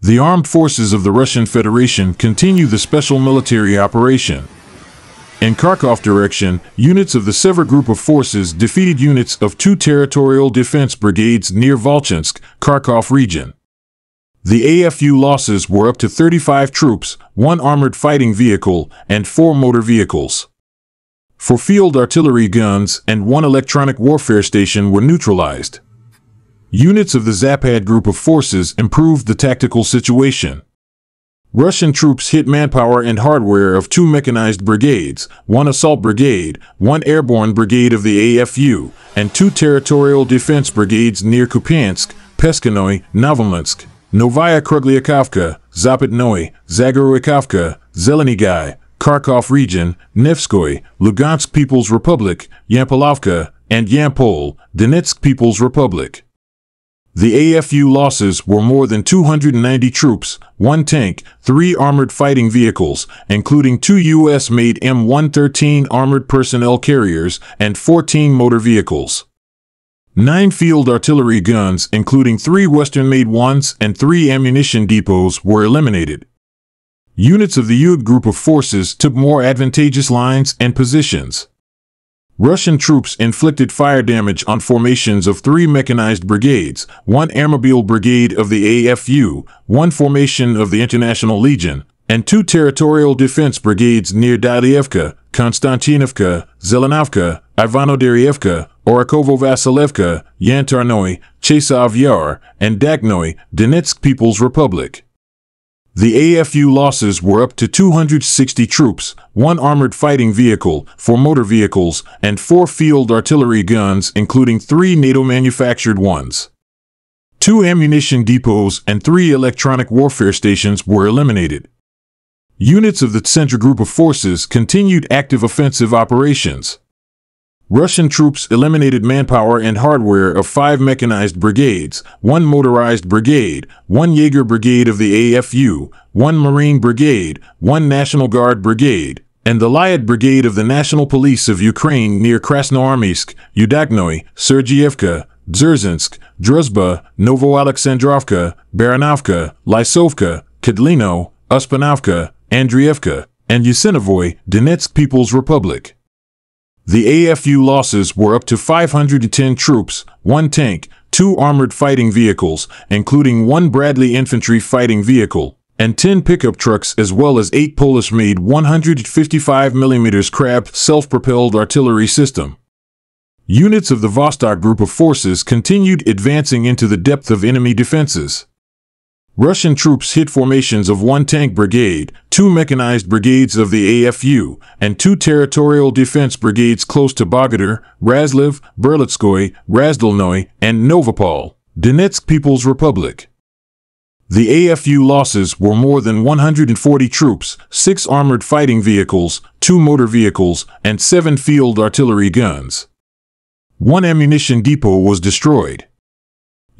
The armed forces of the Russian Federation continue the special military operation. In Kharkov direction, units of the Sever Group of Forces defeated units of 2 territorial defense brigades near Volchansk, Kharkov region. The AFU losses were up to 35 troops, 1 armored fighting vehicle, and 4 motor vehicles. 4 field artillery guns and 1 electronic warfare station were neutralized. Units of the Zapad Group of Forces improved the tactical situation. Russian troops hit manpower and hardware of 2 mechanized brigades, 1 assault brigade, 1 airborne brigade of the AFU, and 2 territorial defense brigades near Kupiansk, Peskanoy, Novominsk, Novaya Krugliakovka, Zapotnoy, Zagoroikavka, Zelenigai, Kharkov region, Nevskoy, Lugansk People's Republic, Yampolovka, and Yampol, Donetsk People's Republic. The AFU losses were more than 290 troops, 1 tank, 3 armored fighting vehicles, including 2 U.S.-made M113 armored personnel carriers, and 14 motor vehicles. 9 field artillery guns, including 3 Western-made ones and 3 ammunition depots, were eliminated. Units of the Yug Group of Forces took more advantageous lines and positions. Russian troops inflicted fire damage on formations of 3 mechanized brigades, 1 airmobile brigade of the AFU, 1 formation of the International Legion, and 2 territorial defense brigades near Dalievka, Konstantinovka, Zelenovka, Ivanodaryevka, Orakovo-Vasilevka, Yantarnoy, Chasov Yar, and Daknoy, Donetsk People's Republic. The AFU losses were up to 260 troops, 1 armored fighting vehicle, 4 motor vehicles, and 4 field artillery guns, including 3 NATO-manufactured ones. 2 ammunition depots and 3 electronic warfare stations were eliminated. Units of the Central Group of Forces continued active offensive operations. Russian troops eliminated manpower and hardware of 5 mechanized brigades, 1 motorized brigade, 1 Jaeger brigade of the AFU, 1 Marine brigade, 1 National Guard brigade, and the Lyad brigade of the National Police of Ukraine near Krasnoarmeysk, Udaknoy, Sergievka, Dzerzhinsk, Druzhba, Novoalexandrovka, Baranovka, Lysovka, Kedlino, Uspanovka, Andrievka, and Yasinovoy, Donetsk People's Republic. The AFU losses were up to 510 troops, 1 tank, 2 armored fighting vehicles, including 1 Bradley infantry fighting vehicle, and 10 pickup trucks, as well as 8 Polish-made 155 mm Krab self-propelled artillery system. Units of the Vostok Group of Forces continued advancing into the depth of enemy defenses. Russian troops hit formations of 1 tank brigade, 2 mechanized brigades of the AFU, and 2 territorial defense brigades close to Bogodar, Razliv, Berlitskoy, Razdolnoy, and Novopol, Donetsk People's Republic. The AFU losses were more than 140 troops, 6 armored fighting vehicles, 2 motor vehicles, and 7 field artillery guns. 1 ammunition depot was destroyed.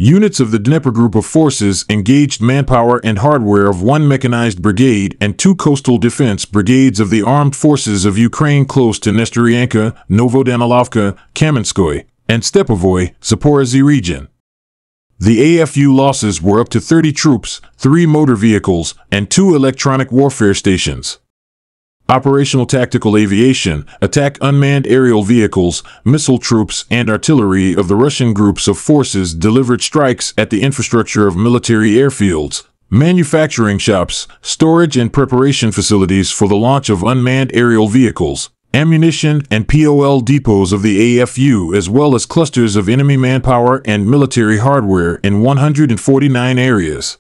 Units of the Dnieper Group of Forces engaged manpower and hardware of 1 mechanized brigade and 2 coastal defense brigades of the Armed Forces of Ukraine close to Nestoryanka, Novodanilovka, Kamenskoy, and Stepovoy, Zaporozhye region. The AFU losses were up to 30 troops, 3 motor vehicles, and 2 electronic warfare stations. Operational tactical aviation, attack unmanned aerial vehicles, missile troops, and artillery of the Russian groups of forces delivered strikes at the infrastructure of military airfields, manufacturing shops, storage and preparation facilities for the launch of unmanned aerial vehicles, ammunition and POL depots of the AFU, as well as clusters of enemy manpower and military hardware in 149 areas.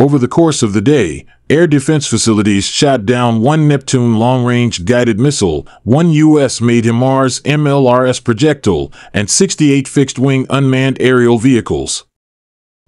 Over the course of the day, air defense facilities shot down 1 Neptune long-range guided missile, 1 U.S.-made HIMARS MLRS projectile, and 68 fixed-wing unmanned aerial vehicles.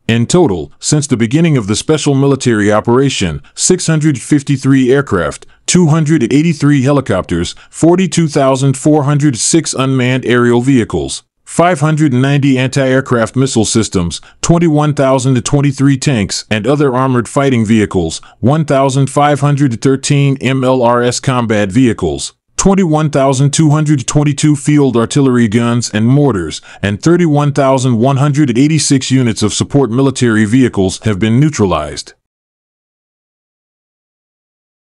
In total, since the beginning of the special military operation, 653 aircraft, 283 helicopters, 42,406 unmanned aerial vehicles, 590 anti-aircraft missile systems, 21,023 tanks and other armored fighting vehicles, 1,513 MLRS combat vehicles, 21,222 field artillery guns and mortars, and 31,186 units of support military vehicles have been neutralized.